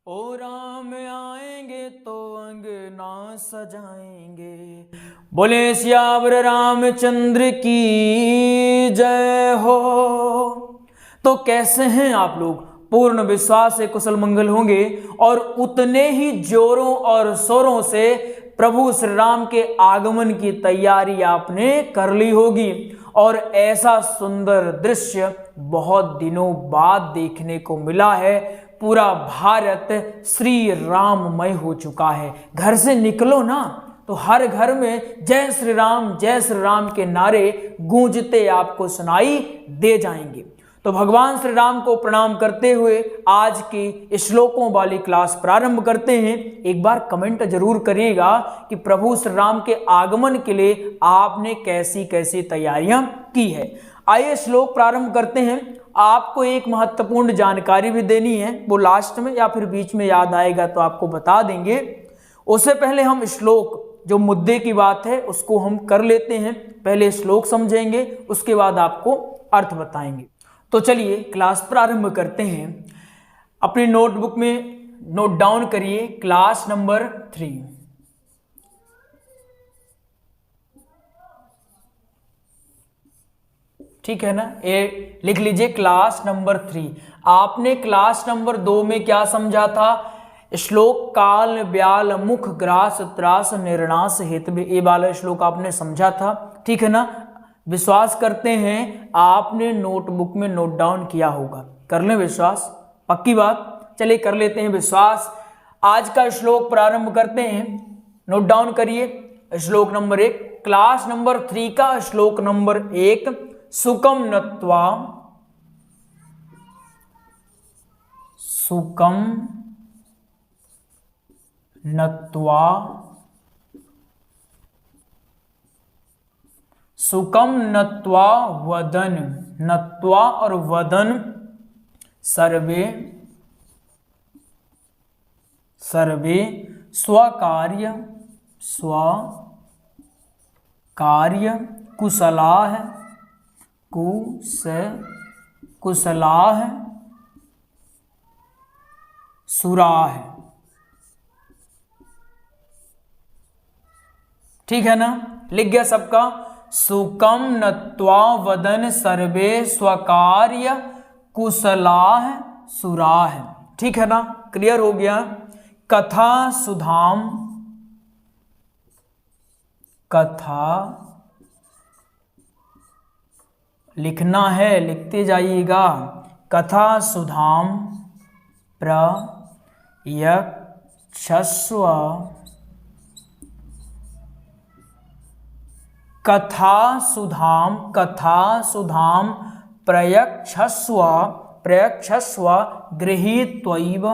ओ राम आएंगे तो अंगना सजाएंगे। बोले सियावर रामचंद्र की जय हो। तो कैसे हैं आप लोग? पूर्ण विश्वास से कुशल मंगल होंगे और उतने ही जोरों और शोरों से प्रभु श्री राम के आगमन की तैयारी आपने कर ली होगी। और ऐसा सुंदर दृश्य बहुत दिनों बाद देखने को मिला है। पूरा भारत श्री राममय हो चुका है। घर से निकलो ना तो हर घर में जय श्री राम के नारे गूंजते आपको सुनाई दे जाएंगे। तो भगवान श्री राम को प्रणाम करते हुए आज की श्लोकों वाली क्लास प्रारंभ करते हैं। एक बार कमेंट जरूर करिएगा कि प्रभु श्री राम के आगमन के लिए आपने कैसी कैसी तैयारियां की है। आइए श्लोक प्रारंभ करते हैं। आपको एक महत्वपूर्ण जानकारी भी देनी है, वो लास्ट में या फिर बीच में याद आएगा तो आपको बता देंगे। उससे पहले हम श्लोक जो मुद्दे की बात है उसको हम कर लेते हैं। पहले श्लोक समझेंगे, उसके बाद आपको अर्थ बताएंगे। तो चलिए क्लास प्रारंभ करते हैं। अपनी नोटबुक में नोट डाउन करिए क्लास नंबर 3। ठीक है ना, ये लिख लीजिए क्लास नंबर 3। आपने क्लास नंबर 2 में क्या समझा था? श्लोक काल ब्याल मुख ग्रास त्रास निर्णास हेतु, ये वाला श्लोक आपने समझा था। ठीक है ना, विश्वास करते हैं आपने नोटबुक में नोट डाउन किया होगा। कर लें विश्वास, पक्की बात। चलिए कर लेते हैं विश्वास। आज का श्लोक प्रारंभ करते हैं। नोट डाउन करिए श्लोक नंबर 1, क्लास नंबर 3 का श्लोक नंबर 1। सुकम नत्वा, सुकम नत्वा, सुकम नत्वा वदन, नत्वा और वदन सर्वे सर्वे स्वकार्य स्वकार्य कुशलाः कुशलाः सुराः। ठीक है ना, लिख गया सबका? सुकम नत्वा वदन सर्वे स्वकार्य कुशलाः सुराः। ठीक है ना, क्लियर हो गया। कथा सुधाम, कथा लिखना है, लिखते जाइएगा। कथा सुधाम प्रयच्छस्व, कथा सुधाम प्रयच्छस्व गृहीत्वैव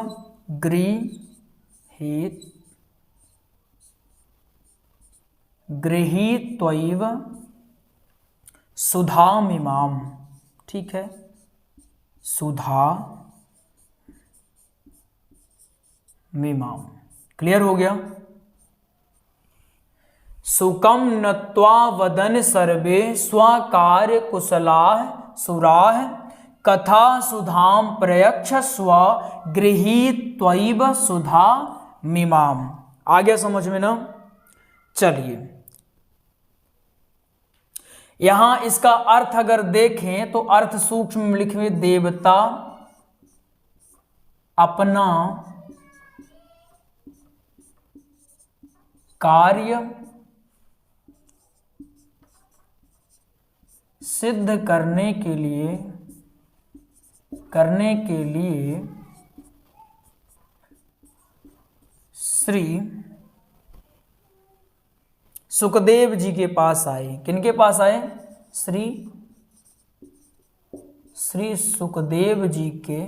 गृहीत्वैव सुधामिमाम। ठीक है, सुधामिमाम। क्लियर हो गया? सुकम नत्वा वदन सर्वे स्वकार्य कुशलाः सुराः कथा सुधाम प्रयच्छस्व गृहीत्वैव सुधामिमाम। आ गया समझ में ना? चलिए, यहां इसका अर्थ अगर देखें तो अर्थ सूक्ष्म में लिखे, देवता अपना कार्य सिद्ध करने के लिए श्री सुखदेव जी के पास आए। किनके पास आए? श्री सुखदेव जी के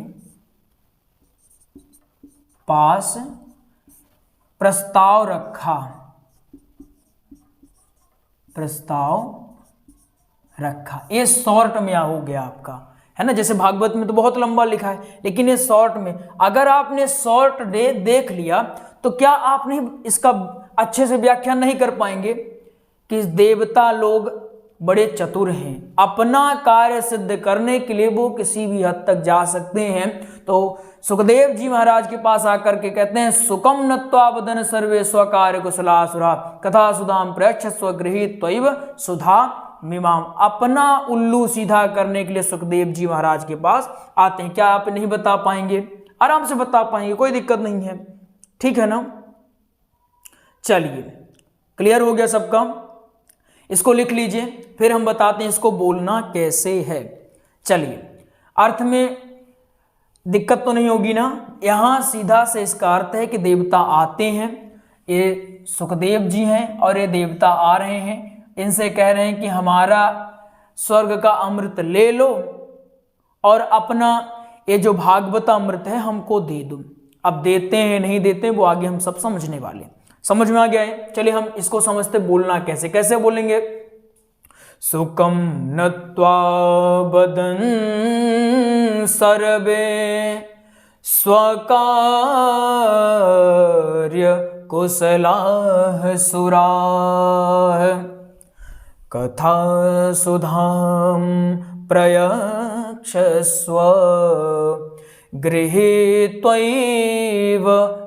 पास प्रस्ताव रखा, ये शॉर्ट में हो गया आपका, है ना। जैसे भागवत में तो बहुत लंबा लिखा है, लेकिन ये शॉर्ट में, अगर आपने शॉर्ट देख लिया तो क्या आपने इसका अच्छे से व्याख्यान नहीं कर पाएंगे कि देवता लोग बड़े चतुर हैं, अपना कार्य सिद्ध करने के लिए वो किसी भी हद तक जा सकते हैं। तो सुखदेव जी महाराज के पास आकर के कहते हैं, सुकम नत्वा वदन सर्वे स्वकार्य कुशलासुरा कथा सुधाम प्रयच्छस्व गृहीत त्वैव सुधा मीमाम। अपना उल्लू सीधा करने के लिए सुखदेव जी महाराज के पास आते हैं। क्या आप नहीं बता पाएंगे? आराम से बता पाएंगे, कोई दिक्कत नहीं है, ठीक है ना। चलिए, क्लियर हो गया सबका? इसको लिख लीजिए, फिर हम बताते हैं इसको बोलना कैसे है। चलिए, अर्थ में दिक्कत तो नहीं होगी ना। यहां सीधा से इसका अर्थ है कि देवता आते हैं, ये सुखदेव जी हैं और ये देवता आ रहे हैं, इनसे कह रहे हैं कि हमारा स्वर्ग का अमृत ले लो और अपना ये जो भागवत अमृत है हमको दे दो। अब देते हैं नहीं देते वो आगे हम सब समझने वाले। समझ में आ गया है? चलिए हम इसको समझते, बोलना कैसे, कैसे बोलेंगे। सुकम नत्वा वदन सर्वे स्वकार्य कुशलाः सुराः कथा सुधाम प्रयच्छस्व गृहीत्वैव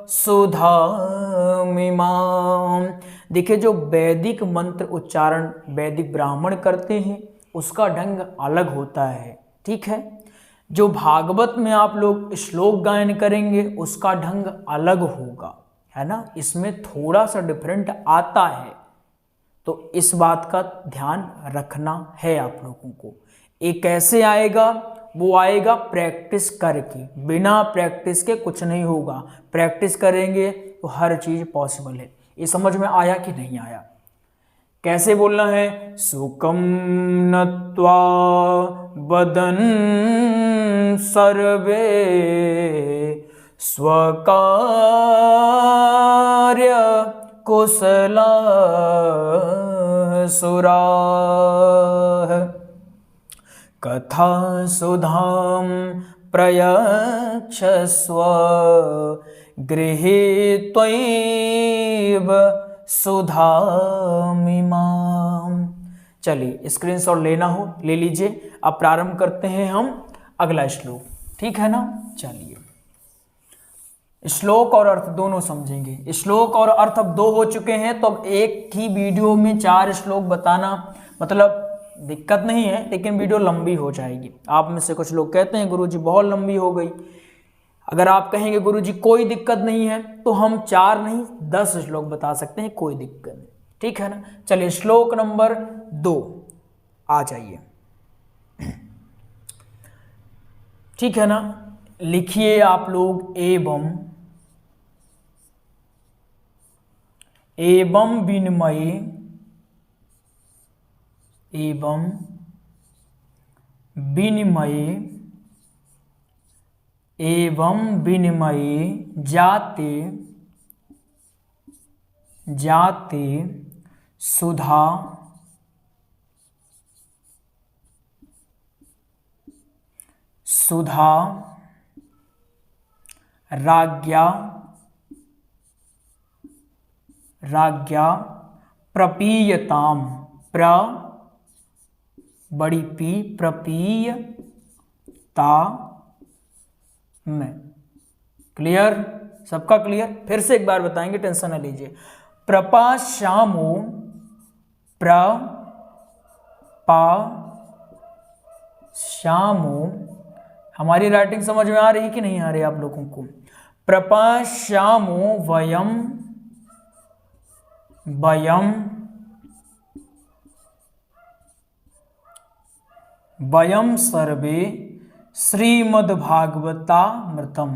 सुधामिमाम्। देखिए, जो वैदिक मंत्र उच्चारण वैदिक ब्राह्मण करते हैं उसका ढंग अलग होता है, ठीक है। जो भागवत में आप लोग श्लोक गायन करेंगे उसका ढंग अलग होगा, है ना। इसमें थोड़ा सा डिफरेंट आता है, तो इस बात का ध्यान रखना है आप लोगों को। ये कैसे आएगा? वो आएगा प्रैक्टिस करके, बिना प्रैक्टिस के कुछ नहीं होगा। प्रैक्टिस करेंगे तो हर चीज पॉसिबल है। ये समझ में आया कि नहीं आया? कैसे बोलना है? सुकम नत्वा वदन सर्वे स्वकार्य कुशलाः सुराः कथा सुधाम प्रयच्छस्व गृहीत्वैव सुधामिमाम्। चलिए, स्क्रीनशॉट लेना हो ले लीजिए। अब प्रारंभ करते हैं हम अगला श्लोक, ठीक है ना। चलिए, श्लोक और अर्थ दोनों समझेंगे। श्लोक और अर्थ अब दो हो चुके हैं, तो अब एक ही वीडियो में 4 श्लोक बताना मतलब दिक्कत नहीं है, लेकिन वीडियो लंबी हो जाएगी। आप में से कुछ लोग कहते हैं गुरुजी बहुत लंबी हो गई। अगर आप कहेंगे गुरुजी कोई दिक्कत नहीं है, तो हम 4 नहीं 10 श्लोक बता सकते हैं, कोई दिक्कत नहीं, ठीक है ना। चलिए, श्लोक नंबर 2 आ जाइए, ठीक है ना। लिखिए आप लोग, एवं विनिमये, एवं विनिमये, एवं विनिमये जाते जाते सुधा सुधा राज्ञा राज्ञा प्रपीयताम, बड़ी पी प्रपीयता में। क्लियर? सबका क्लियर? फिर से एक बार बताएंगे, टेंशन न लीजिए। प्रपाश्यामो प्रपाश्यामो, हमारी राइटिंग समझ में आ रही कि नहीं आ रही आप लोगों को? प्रपाश्यामो वयम वयम सर्वे श्रीमद्भागवतामृतम्,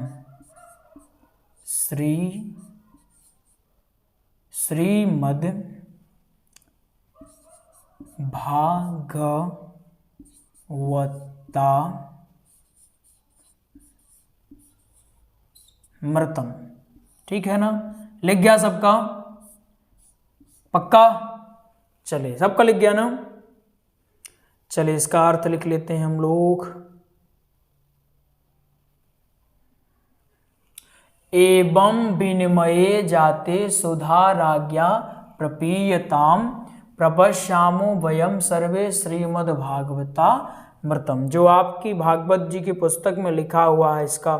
श्रीमद्भागवतामृतम्, ठीक है ना। लिख गया सबका? पक्का? चलिए, सबका लिख गया ना। चलिए, इसका अर्थ लिख लेते हैं हम लोग। एवं विनिमये जाते सुधा राज्ञा प्रपीयताम प्रपश्यामो वयम सर्वे श्रीमद्भागवतामृतम। जो आपकी भागवत जी की पुस्तक में लिखा हुआ है इसका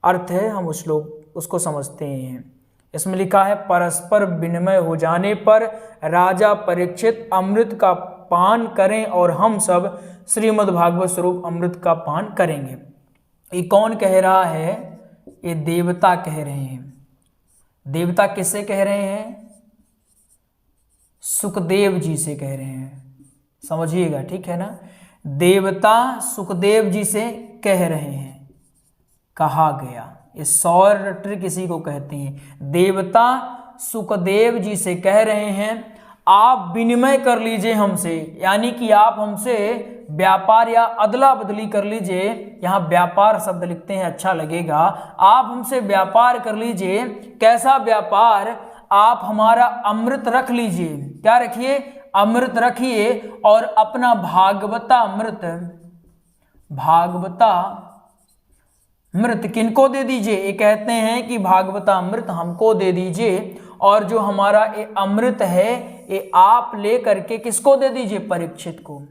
अर्थ है, हम उसको समझते हैं। इसमें लिखा है परस्पर विनिमय हो जाने पर राजा परीक्षित अमृत का पान करें और हम सब श्रीमद् भागवत स्वरूप अमृत का पान करेंगे। ये कौन कह रहा है? ये देवता कह रहे हैं। देवता किससे कह रहे हैं? सुखदेव जी से कह रहे हैं, समझिएगा, ठीक है ना। देवता सुखदेव जी से कह रहे हैं, कहा गया। ये सौर किसी को कहते हैं। देवता सुखदेव जी से कह रहे हैं आप विनिमय कर लीजिए हमसे, यानी कि आप हमसे व्यापार या अदला बदली कर लीजिए। यहाँ व्यापार शब्द लिखते हैं, अच्छा लगेगा। आप हमसे व्यापार कर लीजिए। कैसा व्यापार? आप हमारा अमृत रख लीजिए। क्या रखिए? अमृत रखिए और अपना भागवता अमृत किनको दे दीजिए? ये कहते हैं कि भागवता अमृत हमको दे दीजिए, और जो हमारा ये अमृत है ये आप ले करके किसको दे दीजिए? परीक्षित को।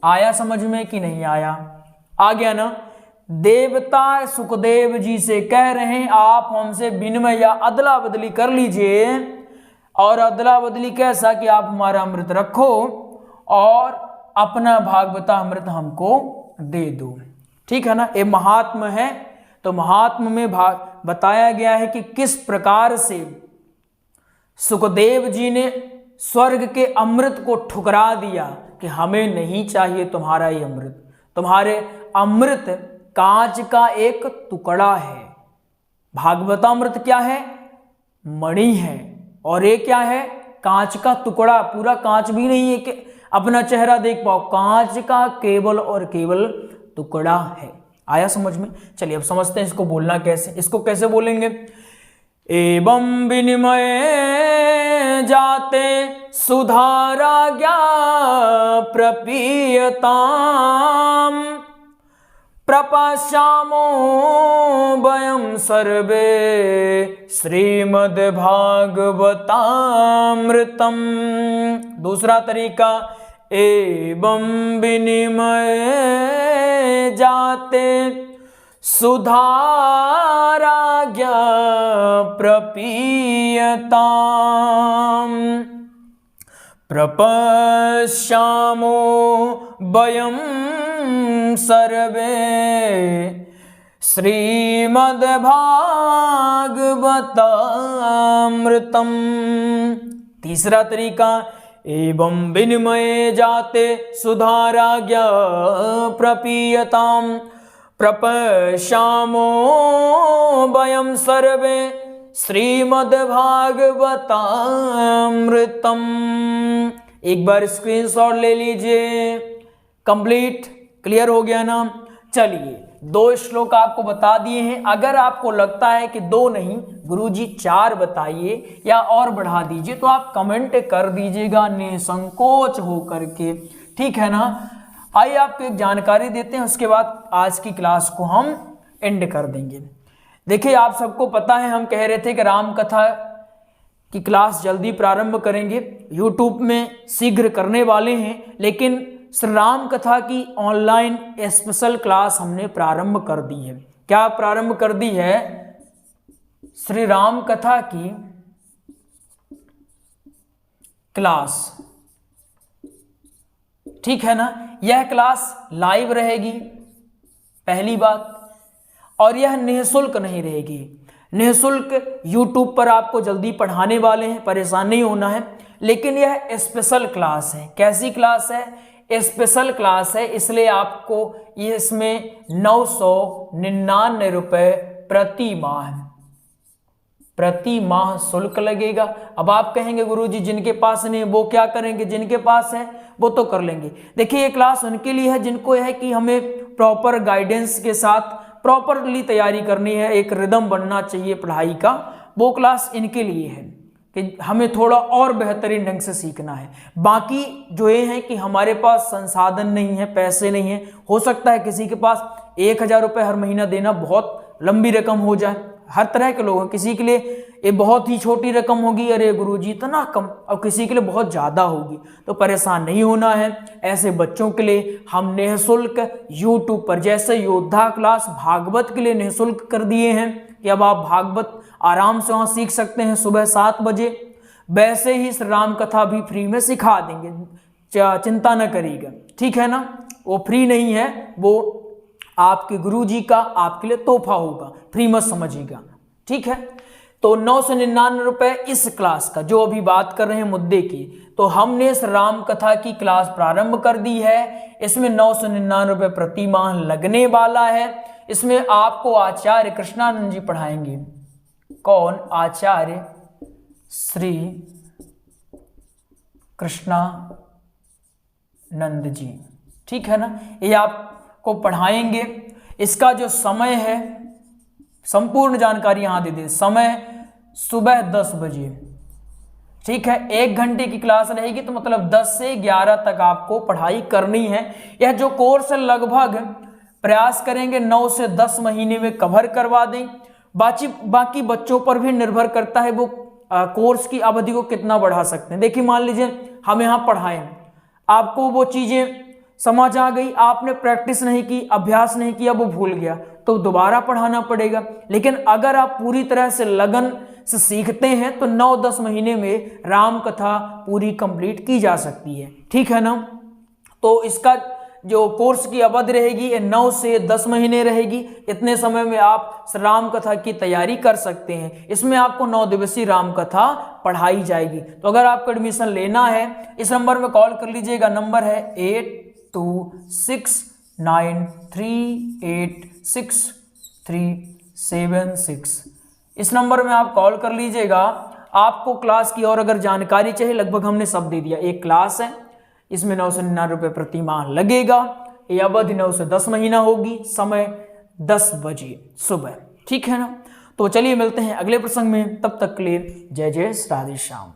आया समझ में कि नहीं आया? आ गया ना। देवता सुखदेव जी से कह रहे हैं आप हमसे विनिमय या अदला बदली कर लीजिए, और अदला बदली कैसा कि आप हमारा अमृत रखो और अपना भागवता अमृत हमको दे दो, ठीक है ना। ये महात्म है। तो महात्म में बताया गया है कि किस प्रकार से सुखदेव जी ने स्वर्ग के अमृत को ठुकरा दिया कि हमें नहीं चाहिए तुम्हारा ये अमृत। तुम्हारे अमृत कांच का एक टुकड़ा है। भागवतामृत क्या है? मणि है। और ये क्या है? कांच का टुकड़ा। पूरा कांच भी नहीं है कि अपना चेहरा देख पाओ, कांच का केवल और केवल टुकड़ा है। आया समझ में? चलिए अब समझते हैं इसको बोलना कैसे। इसको कैसे बोलेंगे? एवं विनिमय जाते सुधाराज्ञा प्रपीयताम प्रपश्यामो वयं सर्वे श्रीमद्भागवतामृतम। दूसरा तरीका, एवं विनिमय जाते सुधाराज्ञा प्रपीयताम प्रपश्यामो वयं सर्वे श्रीमद्भागवतामृतम। तीसरा तरीका, एवं विनिमय जाते सुधाराज्ञा प्रपीयताम प्रपश्यामो वयं सर्वे श्रीमद्भागवतामृतम। एक बार स्क्रीनशॉट ले लीजिए। कंप्लीट, क्लियर हो गया ना। चलिए 2 श्लोक आपको बता दिए हैं। अगर आपको लगता है कि 2 नहीं गुरुजी 4 बताइए या और बढ़ा दीजिए तो आप कमेंट कर दीजिएगा निसंकोच हो करके, ठीक है ना। आइए आपको एक जानकारी देते हैं, उसके बाद आज की क्लास को हम एंड कर देंगे। देखिए आप सबको पता है, हम कह रहे थे कि राम कथा की क्लास जल्दी प्रारंभ करेंगे, यूट्यूब में शीघ्र करने वाले हैं। लेकिन श्री राम कथा की ऑनलाइन स्पेशल क्लास हमने प्रारंभ कर दी है। क्या प्रारंभ कर दी है? श्री राम कथा की क्लास, ठीक है ना। यह क्लास लाइव रहेगी पहली बात, और यह निःशुल्क नहीं रहेगी। निःशुल्क यूट्यूब पर आपको जल्दी पढ़ाने वाले हैं, परेशान नहीं होना है। लेकिन यह स्पेशल क्लास है। कैसी क्लास है? स्पेशल क्लास है, इसलिए आपको इसमें 999 रुपये प्रति माह शुल्क लगेगा। अब आप कहेंगे गुरुजी जिनके पास नहीं वो क्या करेंगे? जिनके पास है वो तो कर लेंगे। देखिए ये क्लास उनके लिए है जिनको है कि हमें प्रॉपर गाइडेंस के साथ प्रॉपरली तैयारी करनी है, एक रिदम बनना चाहिए पढ़ाई का। वो क्लास इनके लिए है कि हमें थोड़ा और बेहतरीन ढंग से सीखना है। बाकी जो ये है कि हमारे पास संसाधन नहीं है, पैसे नहीं है। हो सकता है किसी के पास 1000 रुपये हर महीना देना बहुत लंबी रकम हो जाए, हर तरह के लोग हैं। किसी के लिए ये बहुत ही छोटी रकम होगी, अरे गुरुजी इतना कम, और किसी के लिए बहुत ज़्यादा होगी। तो परेशान नहीं होना है। ऐसे बच्चों के लिए हम निःशुल्क यूट्यूब पर, जैसे योद्धा क्लास भागवत के लिए निःशुल्क कर दिए हैं कि अब आप भागवत आराम से वहाँ सीख सकते हैं सुबह 7 बजे, वैसे ही श्री राम कथा भी फ्री में सिखा देंगे, चिंता न करिएगा, ठीक है ना। वो फ्री नहीं है, वो आपके गुरुजी का आपके लिए तोहफा होगा, फ्री मत समझिएगा, ठीक है। तो 999 रुपए इस क्लास का, जो अभी बात कर रहे हैं मुद्दे की, तो हमने इस राम कथा की क्लास प्रारंभ कर दी है। इसमें 999 रुपए प्रति माह लगने वाला है। इसमें आपको आचार्य कृष्णानंद जी पढ़ाएंगे। कौन? आचार्य श्री कृष्णानंद जी, ठीक है ना, ये आपको पढ़ाएंगे। इसका जो समय है, संपूर्ण जानकारी यहां दे दें। समय सुबह 10 बजे, ठीक है। 1 घंटे की क्लास रहेगी, तो मतलब 10 से 11 तक आपको पढ़ाई करनी है। यह जो कोर्स है लगभग प्रयास करेंगे 9 से 10 महीने में कवर करवा दें। बाकी बच्चों पर भी निर्भर करता है वो कोर्स की अवधि को कितना बढ़ा सकते हैं। देखिए मान लीजिए हम यहाँ पढ़ाएं, आपको वो चीजें समझ आ गई, आपने प्रैक्टिस नहीं की, अभ्यास नहीं किया, वो भूल गया, तो दोबारा पढ़ाना पड़ेगा। लेकिन अगर आप पूरी तरह से लगन से सीखते हैं तो 9-10 महीने में राम कथा पूरी कंप्लीट की जा सकती है, ठीक है ना। तो इसका जो कोर्स की अवधि रहेगी ये 9 से 10 महीने रहेगी। इतने समय में आप राम कथा की तैयारी कर सकते हैं। इसमें आपको 9 दिवसीय राम कथा पढ़ाई जाएगी। तो अगर आपको एडमिशन लेना है, इस नंबर में कॉल कर लीजिएगा। नंबर है 8269386376। इस नंबर में आप कॉल कर लीजिएगा। आपको क्लास की और अगर जानकारी चाहिए, लगभग हमने सब दे दिया। एक क्लास है, इसमें 999 रुपये प्रति माह लगेगा। ये अवधि 9 से 10 महीना होगी, समय 10 बजे सुबह, ठीक है ना। तो चलिए मिलते हैं अगले प्रसंग में, तब तक के लिए जय जय राधे श्याम।